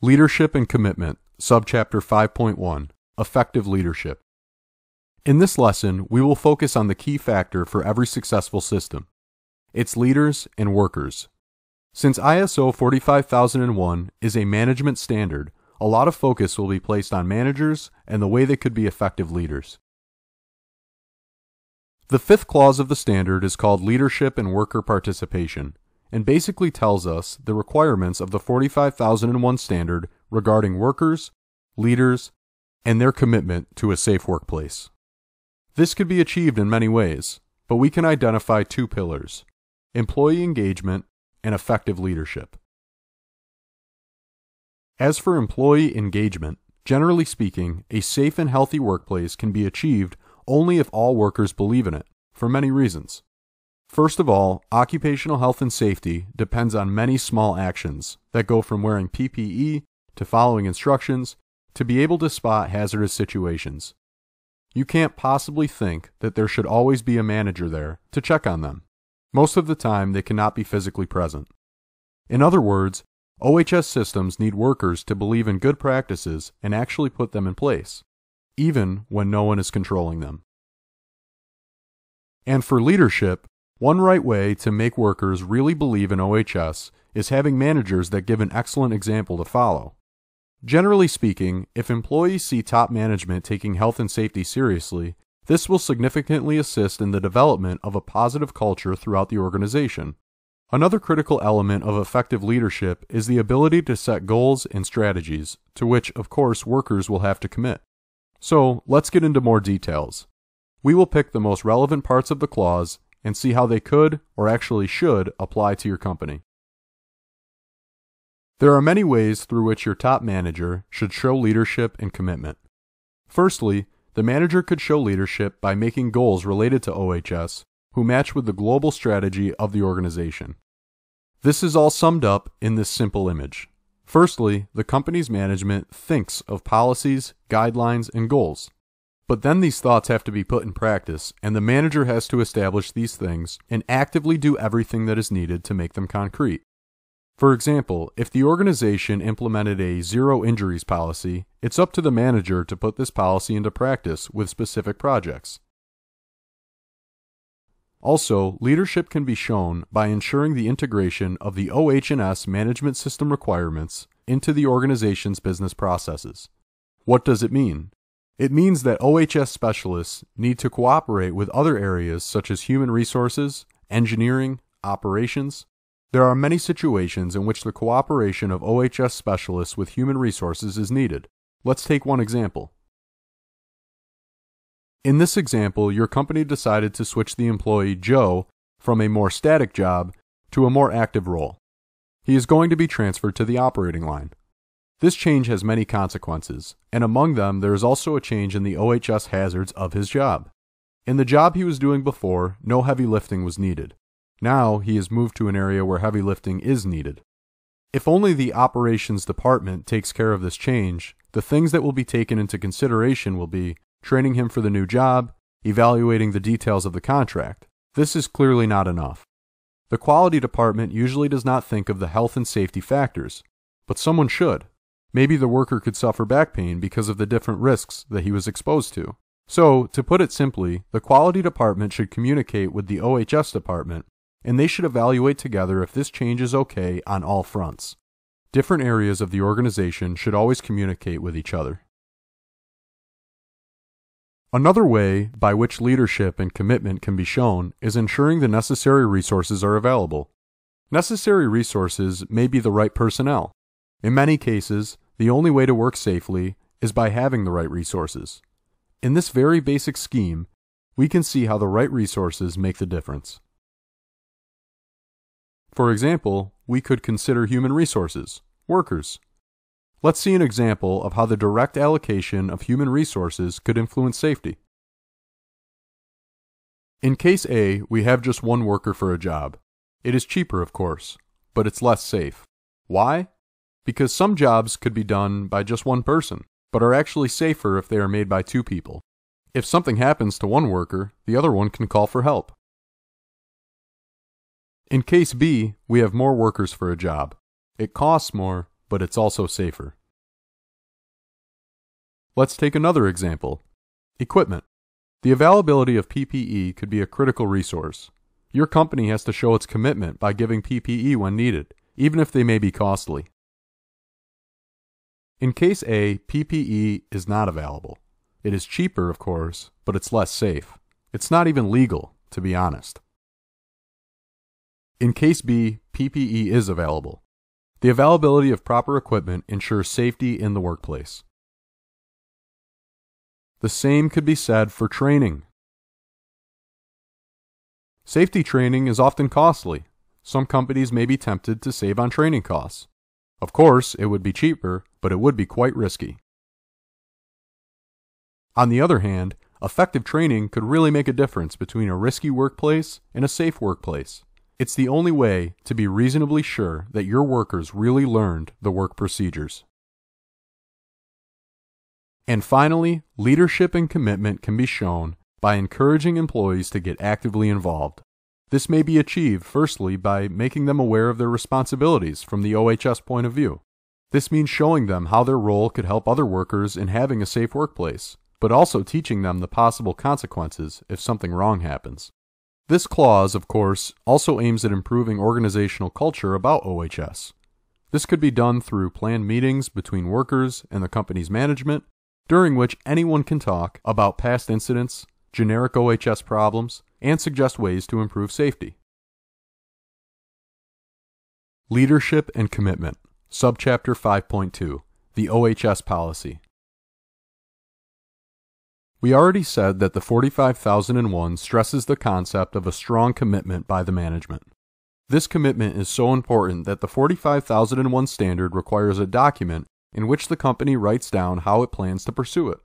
Leadership and Commitment, Subchapter 5.1, Effective Leadership. In this lesson, we will focus on the key factor for every successful system, its leaders and workers. Since ISO 45001 is a management standard, a lot of focus will be placed on managers and the way they could be effective leaders. The fifth clause of the standard is called Leadership and Worker Participation, and basically tells us the requirements of the 45001 standard regarding workers, leaders, and their commitment to a safe workplace. This could be achieved in many ways, but we can identify two pillars: employee engagement and effective leadership. As for employee engagement, generally speaking, a safe and healthy workplace can be achieved only if all workers believe in it, for many reasons. First of all, occupational health and safety depends on many small actions that go from wearing PPE to following instructions to be able to spot hazardous situations. You can't possibly think that there should always be a manager there to check on them. Most of the time, they cannot be physically present. In other words, OHS systems need workers to believe in good practices and actually put them in place, even when no one is controlling them. And for leadership, one right way to make workers really believe in OHS is having managers that give an excellent example to follow. Generally speaking, if employees see top management taking health and safety seriously, this will significantly assist in the development of a positive culture throughout the organization. Another critical element of effective leadership is the ability to set goals and strategies, to which, of course, workers will have to commit. So, let's get into more details. We will pick the most relevant parts of the clause and see how they could, or actually should, apply to your company. There are many ways through which your top manager should show leadership and commitment. Firstly, the manager could show leadership by making goals related to OHS who match with the global strategy of the organization. This is all summed up in this simple image. Firstly, the company's management thinks of policies, guidelines, and goals. But then these thoughts have to be put in practice, and the manager has to establish these things and actively do everything that is needed to make them concrete. For example, if the organization implemented a zero injuries policy, it's up to the manager to put this policy into practice with specific projects. Also, leadership can be shown by ensuring the integration of the OH&S Management System requirements into the organization's business processes. What does it mean? It means that OHS specialists need to cooperate with other areas such as human resources, engineering, operations. There are many situations in which the cooperation of OHS specialists with human resources is needed. Let's take one example. In this example, your company decided to switch the employee Joe from a more static job to a more active role. He is going to be transferred to the operating line. This change has many consequences, and among them there is also a change in the OHS hazards of his job. In the job he was doing before, no heavy lifting was needed. Now he is moved to an area where heavy lifting is needed. If only the operations department takes care of this change, the things that will be taken into consideration will be training him for the new job, evaluating the details of the contract. This is clearly not enough. The quality department usually does not think of the health and safety factors, but someone should. Maybe the worker could suffer back pain because of the different risks that he was exposed to. So, to put it simply, the quality department should communicate with the OHS department, and they should evaluate together if this change is okay on all fronts. Different areas of the organization should always communicate with each other. Another way by which leadership and commitment can be shown is ensuring the necessary resources are available. Necessary resources may be the right personnel. In many cases, the only way to work safely is by having the right resources. In this very basic scheme, we can see how the right resources make the difference. For example, we could consider human resources, workers. Let's see an example of how the direct allocation of human resources could influence safety. In case A, we have just one worker for a job. It is cheaper, of course, but it's less safe. Why? Because some jobs could be done by just one person, but are actually safer if they are made by two people. If something happens to one worker, the other one can call for help. In case B, we have more workers for a job. It costs more, but it's also safer. Let's take another example. Equipment. The availability of PPE could be a critical resource. Your company has to show its commitment by giving PPE when needed, even if they may be costly. In case A, PPE is not available. It is cheaper, of course, but it's less safe. It's not even legal, to be honest. In case B, PPE is available. The availability of proper equipment ensures safety in the workplace. The same could be said for training. Safety training is often costly. Some companies may be tempted to save on training costs. Of course, it would be cheaper, but it would be quite risky. On the other hand, effective training could really make a difference between a risky workplace and a safe workplace. It's the only way to be reasonably sure that your workers really learned the work procedures. And finally, leadership and commitment can be shown by encouraging employees to get actively involved. This may be achieved firstly by making them aware of their responsibilities from the OHS point of view. This means showing them how their role could help other workers in having a safe workplace, but also teaching them the possible consequences if something wrong happens. This clause, of course, also aims at improving organizational culture about OHS. This could be done through planned meetings between workers and the company's management, during which anyone can talk about past incidents, generic OHS problems, and suggest ways to improve safety. Leadership and Commitment, Subchapter 5.2, the OHS Policy. We already said that the 45001 stresses the concept of a strong commitment by the management. This commitment is so important that the 45001 standard requires a document in which the company writes down how it plans to pursue it.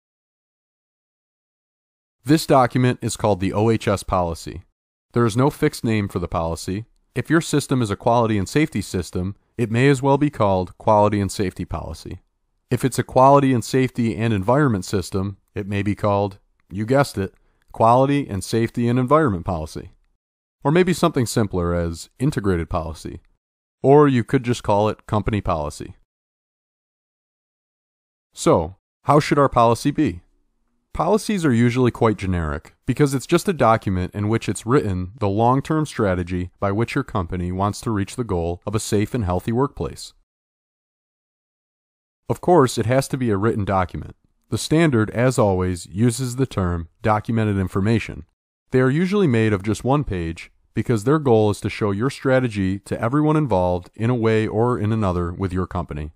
This document is called the OHS Policy. There is no fixed name for the policy. If your system is a quality and safety system, it may as well be called Quality and Safety Policy. If it's a quality and safety and environment system, it may be called, you guessed it, Quality and Safety and Environment Policy. Or maybe something simpler as Integrated Policy. Or you could just call it Company Policy. So, how should our policy be? Policies are usually quite generic because it's just a document in which it's written the long-term strategy by which your company wants to reach the goal of a safe and healthy workplace. Of course, it has to be a written document. The standard, as always, uses the term documented information. They are usually made of just one page because their goal is to show your strategy to everyone involved in a way or in another with your company.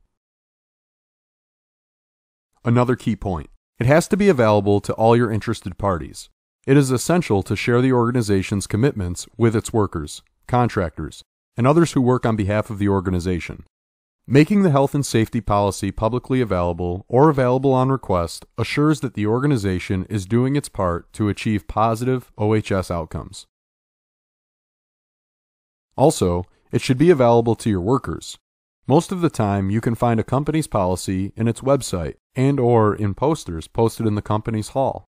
Another key point. It has to be available to all your interested parties. It is essential to share the organization's commitments with its workers, contractors, and others who work on behalf of the organization. Making the health and safety policy publicly available or available on request assures that the organization is doing its part to achieve positive OHS outcomes. Also, it should be available to your workers. Most of the time, you can find a company's policy in its website and/or in posters posted in the company's hall.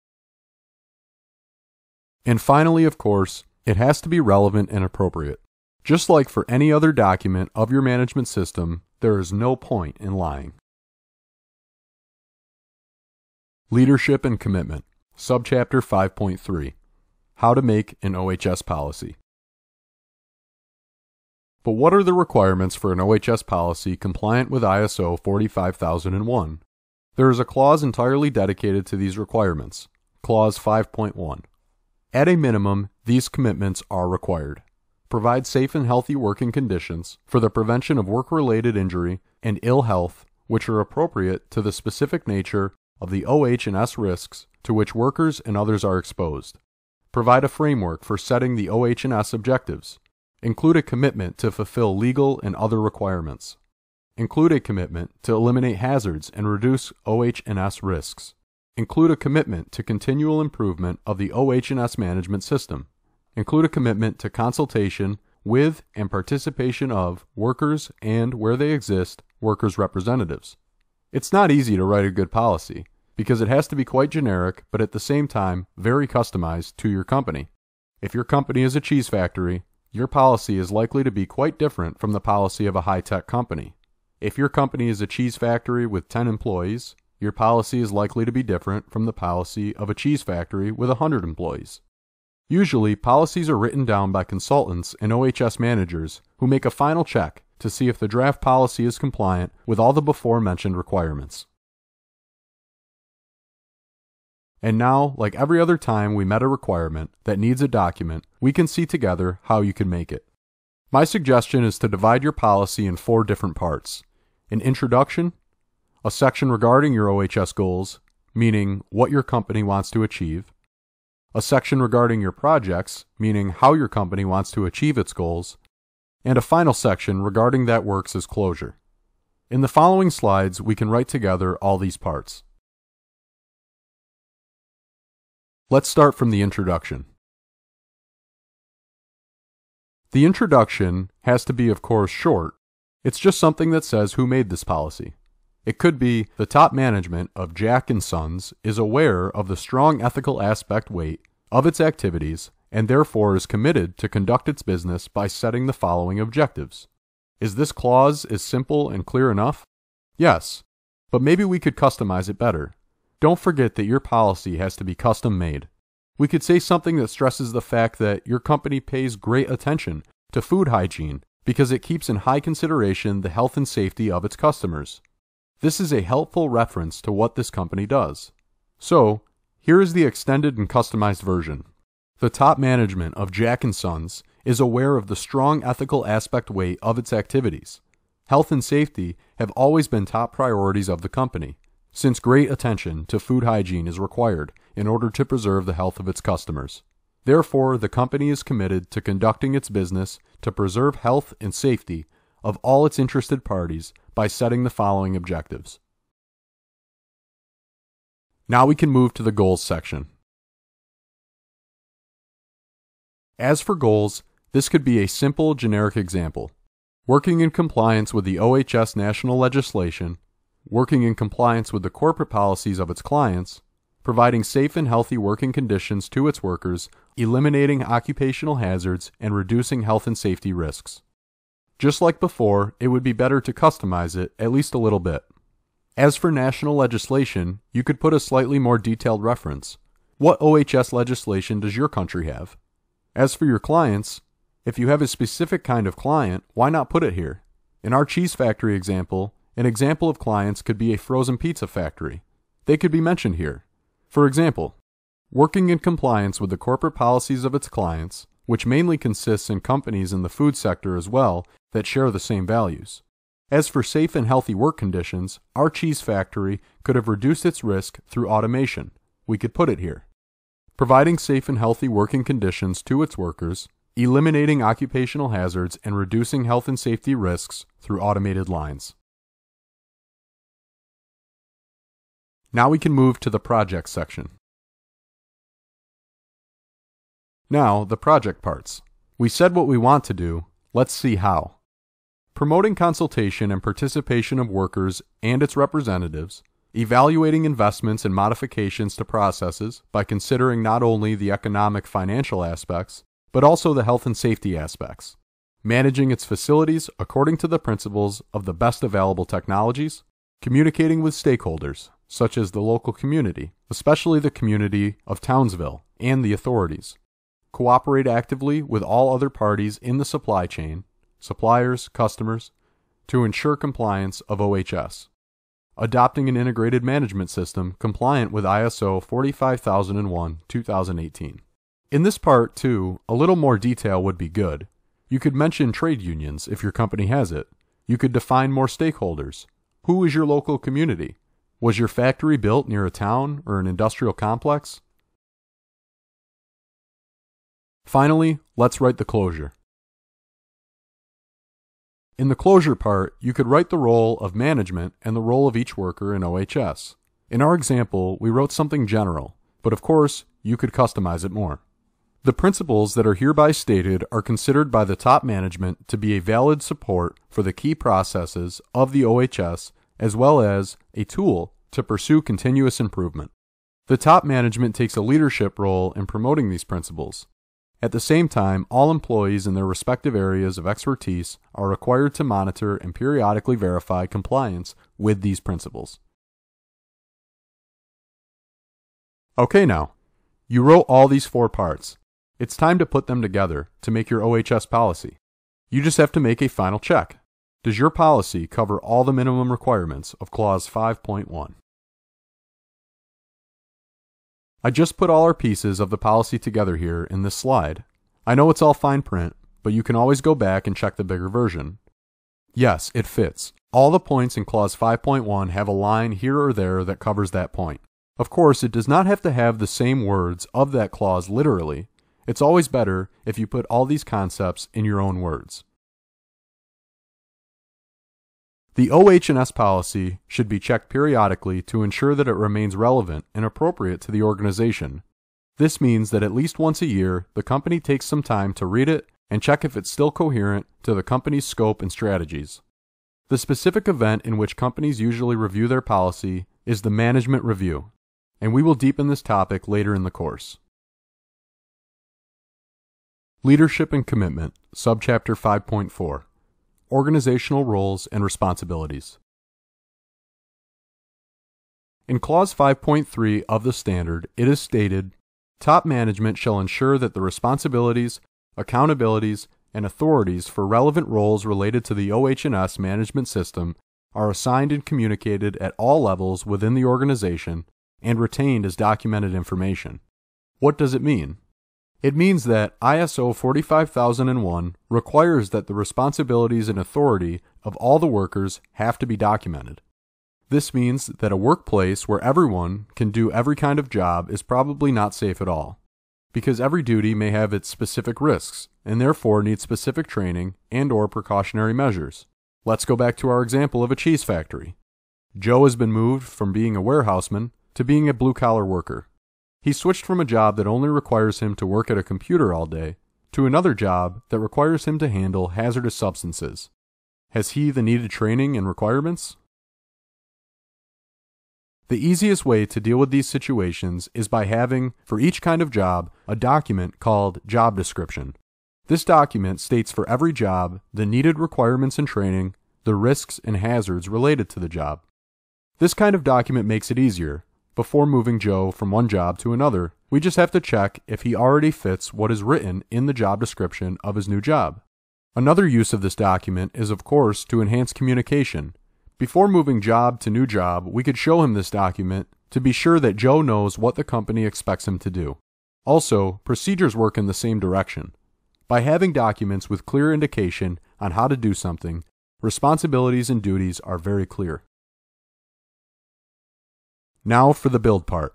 And finally, of course, it has to be relevant and appropriate. Just like for any other document of your management system, there is no point in lying. Leadership and Commitment, Subchapter 5.3, How to Make an OHS Policy. But what are the requirements for an OHS policy compliant with ISO 45001? There is a clause entirely dedicated to these requirements, Clause 5.1. At a minimum, these commitments are required. Provide safe and healthy working conditions for the prevention of work-related injury and ill health, which are appropriate to the specific nature of the OH&S risks to which workers and others are exposed. Provide a framework for setting the OH&S objectives. Include a commitment to fulfill legal and other requirements. Include a commitment to eliminate hazards and reduce OH&S risks. Include a commitment to continual improvement of the OH&S Management System. Include a commitment to consultation with and participation of workers and, where they exist, workers' representatives. It's not easy to write a good policy because it has to be quite generic but at the same time very customized to your company. If your company is a cheese factory, your policy is likely to be quite different from the policy of a high-tech company. If your company is a cheese factory with 10 employees, your policy is likely to be different from the policy of a cheese factory with 100 employees. Usually, policies are written down by consultants and OHS managers who make a final check to see if the draft policy is compliant with all the before-mentioned requirements. And now, like every other time we met a requirement that needs a document, we can see together how you can make it. My suggestion is to divide your policy in 4 different parts: an introduction, a section regarding your OHS goals, meaning what your company wants to achieve, a section regarding your projects, meaning how your company wants to achieve its goals, and a final section regarding that works as closure. In the following slides, we can write together all these parts. Let's start from the introduction. The introduction has to be, of course, short. It's just something that says who made this policy. It could be the top management of Jack & Sons is aware of the strong ethical aspect weight of its activities and therefore is committed to conduct its business by setting the following objectives. Is this clause as simple and clear enough? Yes, but maybe we could customize it better. Don't forget that your policy has to be custom made. We could say something that stresses the fact that your company pays great attention to food hygiene because it keeps in high consideration the health and safety of its customers. This is a helpful reference to what this company does. So, here is the extended and customized version. The top management of Jack & Sons is aware of the strong ethical aspect weight of its activities. Health and safety have always been top priorities of the company, since great attention to food hygiene is required in order to preserve the health of its customers. Therefore, the company is committed to conducting its business to preserve health and safety of all its interested parties by setting the following objectives. Now we can move to the goals section. As for goals, this could be a simple generic example: working in compliance with the OHS national legislation, working in compliance with the corporate policies of its clients, providing safe and healthy working conditions to its workers, eliminating occupational hazards, and reducing health and safety risks. Just like before, it would be better to customize it at least a little bit. As for national legislation, you could put a slightly more detailed reference. What OHS legislation does your country have? As for your clients, if you have a specific kind of client, why not put it here? In our cheese factory example, an example of clients could be a frozen pizza factory. They could be mentioned here. For example, working in compliance with the corporate policies of its clients, which mainly consists in companies in the food sector as well that share the same values. As for safe and healthy work conditions, our cheese factory could have reduced its risk through automation. We could put it here. Providing safe and healthy working conditions to its workers, eliminating occupational hazards, and reducing health and safety risks through automated lines. Now we can move to the project section. Now, the project parts. We said what we want to do. Let's see how. Promoting consultation and participation of workers and its representatives, evaluating investments and modifications to processes by considering not only the economic financial aspects, but also the health and safety aspects, managing its facilities according to the principles of the best available technologies, communicating with stakeholders, such as the local community, especially the community of Townsville, and the authorities. Cooperate actively with all other parties in the supply chain, suppliers, customers, to ensure compliance of OHS. Adopting an integrated management system compliant with ISO 45001-2018. In this part, too, a little more detail would be good. You could mention trade unions if your company has it. You could define more stakeholders. Who is your local community? Was your factory built near a town or an industrial complex? Finally, let's write the closure. In the closure part, you could write the role of management and the role of each worker in OHS. In our example, we wrote something general, but of course, you could customize it more. The principles that are hereby stated are considered by the top management to be a valid support for the key processes of the OHS as well as a tool to pursue continuous improvement. The top management takes a leadership role in promoting these principles. At the same time, all employees in their respective areas of expertise are required to monitor and periodically verify compliance with these principles. Okay now, you wrote all these 4 parts. It's time to put them together to make your OHS policy. You just have to make a final check. Does your policy cover all the minimum requirements of Clause 5.1? I just put all our pieces of the policy together here in this slide. I know it's all fine print, but you can always go back and check the bigger version. Yes, it fits. All the points in Clause 5.1 have a line here or there that covers that point. Of course, it does not have to have the same words of that clause literally. It's always better if you put all these concepts in your own words. The OH&S policy should be checked periodically to ensure that it remains relevant and appropriate to the organization. This means that at least once a year, the company takes some time to read it and check if it's still coherent to the company's scope and strategies. The specific event in which companies usually review their policy is the management review, and we will deepen this topic later in the course. Leadership and Commitment, Subchapter 5.4. Organizational Roles and Responsibilities. In Clause 5.3 of the standard, it is stated, "Top management shall ensure that the responsibilities, accountabilities, and authorities for relevant roles related to the OH&S Management System are assigned and communicated at all levels within the organization and retained as documented information." What does it mean? It means that ISO 45001 requires that the responsibilities and authority of all the workers have to be documented. This means that a workplace where everyone can do every kind of job is probably not safe at all, because every duty may have its specific risks and therefore needs specific training and/or precautionary measures. Let's go back to our example of a cheese factory. Joe has been moved from being a warehouseman to being a blue-collar worker. He switched from a job that only requires him to work at a computer all day to another job that requires him to handle hazardous substances. Has he the needed training and requirements? The easiest way to deal with these situations is by having, for each kind of job, a document called job description. This document states for every job the needed requirements and training, the risks and hazards related to the job. This kind of document makes it easier. Before moving Joe from one job to another, we just have to check if he already fits what is written in the job description of his new job. Another use of this document is, of course, to enhance communication. Before moving job to new job, we could show him this document to be sure that Joe knows what the company expects him to do. Also, procedures work in the same direction. By having documents with clear indication on how to do something, responsibilities and duties are very clear. Now for the build part.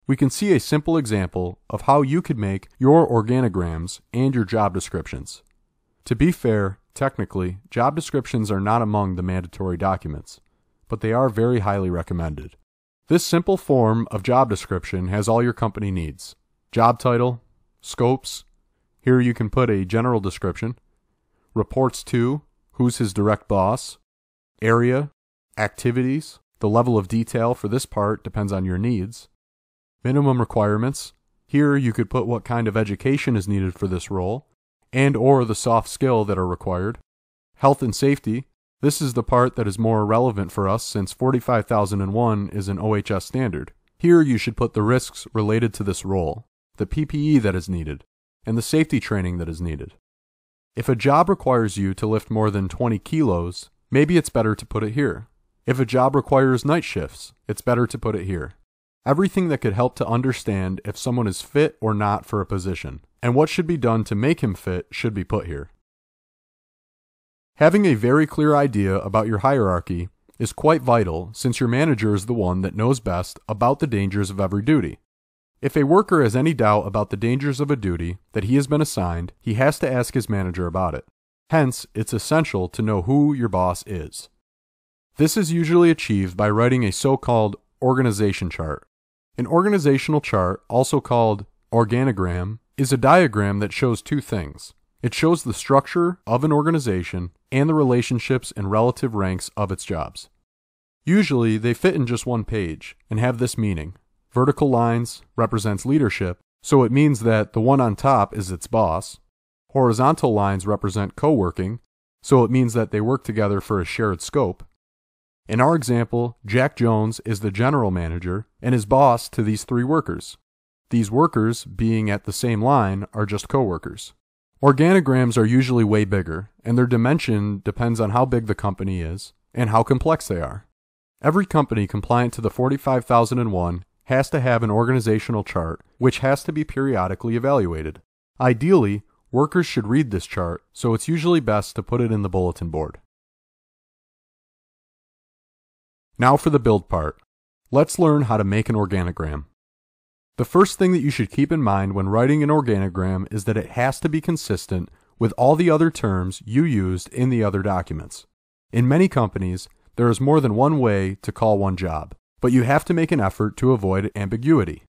We can see a simple example of how you could make your organograms and your job descriptions. To be fair, technically, job descriptions are not among the mandatory documents, but they are very highly recommended. This simple form of job description has all your company needs. Job title, scopes, here you can put a general description, reports to, who's his direct boss, area, activities, the level of detail for this part depends on your needs. Minimum requirements. Here you could put what kind of education is needed for this role, and/or the soft skill that are required. Health and safety. This is the part that is more relevant for us since 45001 is an OHS standard. Here you should put the risks related to this role, the PPE that is needed, and the safety training that is needed. If a job requires you to lift more than 20 kilos, maybe it's better to put it here. If a job requires night shifts, it's better to put it here. Everything that could help to understand if someone is fit or not for a position, and what should be done to make him fit should be put here. Having a very clear idea about your hierarchy is quite vital since your manager is the one that knows best about the dangers of every duty. If a worker has any doubt about the dangers of a duty that he has been assigned, he has to ask his manager about it. Hence, it's essential to know who your boss is. This is usually achieved by writing a so-called organization chart. An organizational chart, also called organogram, is a diagram that shows two things. It shows the structure of an organization and the relationships and relative ranks of its jobs. Usually, they fit in just one page and have this meaning. Vertical lines represents leadership, so it means that the one on top is its boss. Horizontal lines represent co-working, so it means that they work together for a shared scope. In our example, Jack Jones is the general manager and is boss to these 3 workers. These workers, being at the same line, are just co-workers. Organograms are usually way bigger, and their dimension depends on how big the company is and how complex they are. Every company compliant to the 45001 has to have an organizational chart, which has to be periodically evaluated. Ideally, workers should read this chart, so it's usually best to put it in the bulletin board. Now for the build part. Let's learn how to make an organogram. The first thing that you should keep in mind when writing an organogram is that it has to be consistent with all the other terms you used in the other documents. In many companies, there is more than one way to call one job, but you have to make an effort to avoid ambiguity.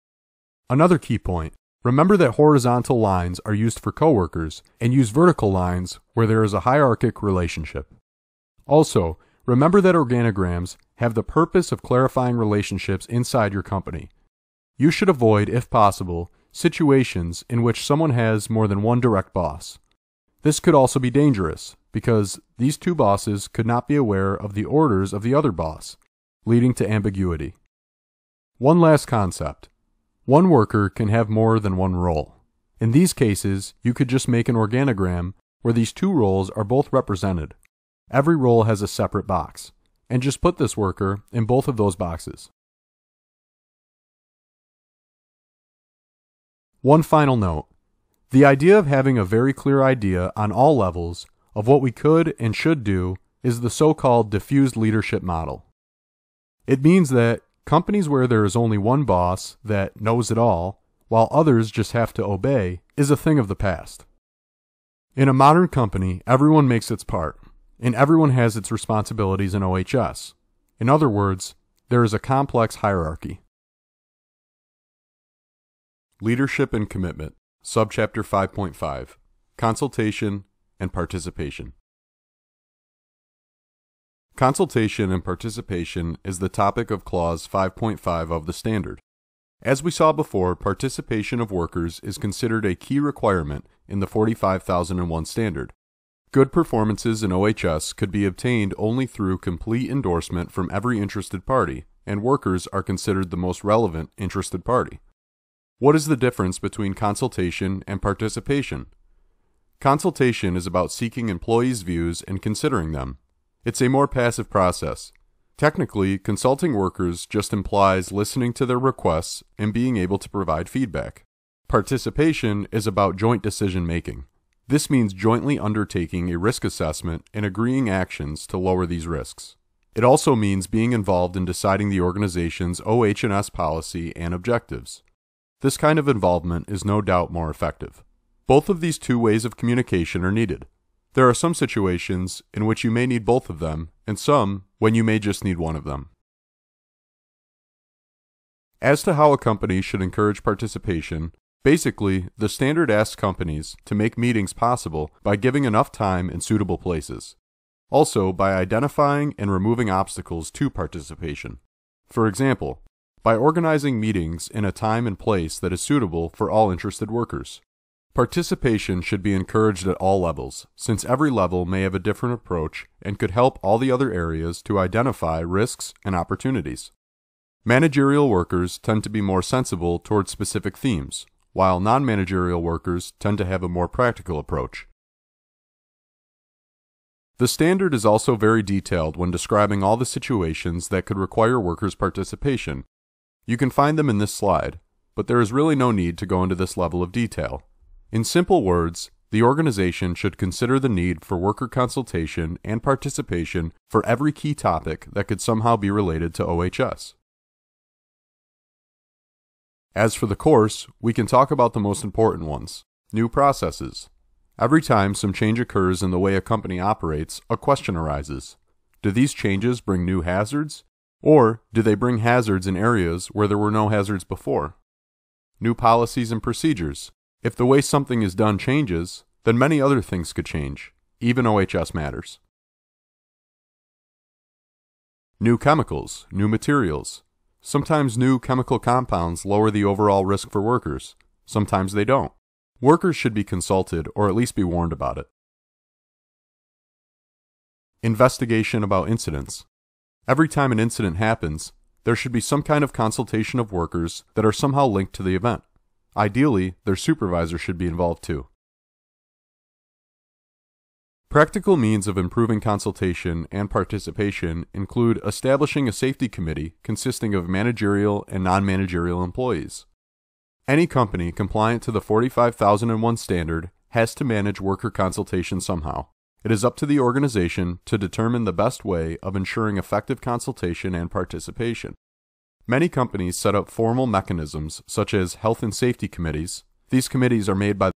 Another key point, remember that horizontal lines are used for coworkers and use vertical lines where there is a hierarchic relationship. Also, remember that organograms have the purpose of clarifying relationships inside your company. You should avoid, if possible, situations in which someone has more than one direct boss. This could also be dangerous, because these 2 bosses could not be aware of the orders of the other boss, leading to ambiguity. One last concept. One worker can have more than one role. In these cases, you could just make an organogram where these 2 roles are both represented. Every role has a separate box, and just put this worker in both of those boxes. One final note. The idea of having a very clear idea on all levels of what we could and should do is the so-called diffused leadership model. It means that companies where there is only one boss that knows it all, while others just have to obey, is a thing of the past. In a modern company, everyone makes its part, and everyone has its responsibilities in OHS. In other words, there is a complex hierarchy. Leadership and Commitment, Subchapter 5.5, Consultation and Participation. Consultation and participation is the topic of Clause 5.5 of the standard. As we saw before, participation of workers is considered a key requirement in the 45001 standard. Good performances in OHS could be obtained only through complete endorsement from every interested party, and workers are considered the most relevant interested party. What is the difference between consultation and participation? Consultation is about seeking employees' views and considering them. It's a more passive process. Technically, consulting workers just implies listening to their requests and being able to provide feedback. Participation is about joint decision-making. This means jointly undertaking a risk assessment and agreeing actions to lower these risks. It also means being involved in deciding the organization's OH&S policy and objectives. This kind of involvement is no doubt more effective. Both of these 2 ways of communication are needed. There are some situations in which you may need both of them, and some when you may just need one of them. As to how a company should encourage participation, basically, the standard asks companies to make meetings possible by giving enough time in suitable places. Also, by identifying and removing obstacles to participation. For example, by organizing meetings in a time and place that is suitable for all interested workers. Participation should be encouraged at all levels, since every level may have a different approach and could help all the other areas to identify risks and opportunities. Managerial workers tend to be more sensible towards specific themes, while non-managerial workers tend to have a more practical approach. The standard is also very detailed when describing all the situations that could require workers' participation. You can find them in this slide, but there is really no need to go into this level of detail. In simple words, the organization should consider the need for worker consultation and participation for every key topic that could somehow be related to OHS. As for the course, we can talk about the most important ones. New processes. Every time some change occurs in the way a company operates, a question arises. Do these changes bring new hazards? Or do they bring hazards in areas where there were no hazards before? New policies and procedures. If the way something is done changes, then many other things could change, even OHS matters. New chemicals, new materials. Sometimes new chemical compounds lower the overall risk for workers. Sometimes they don't. Workers should be consulted or at least be warned about it. Investigation about incidents. Every time an incident happens, there should be some kind of consultation of workers that are somehow linked to the event. Ideally, their supervisor should be involved too. Practical means of improving consultation and participation include establishing a safety committee consisting of managerial and non-managerial employees. Any company compliant to the 45001 standard has to manage worker consultation somehow. It is up to the organization to determine the best way of ensuring effective consultation and participation. Many companies set up formal mechanisms such as health and safety committees. These committees are made by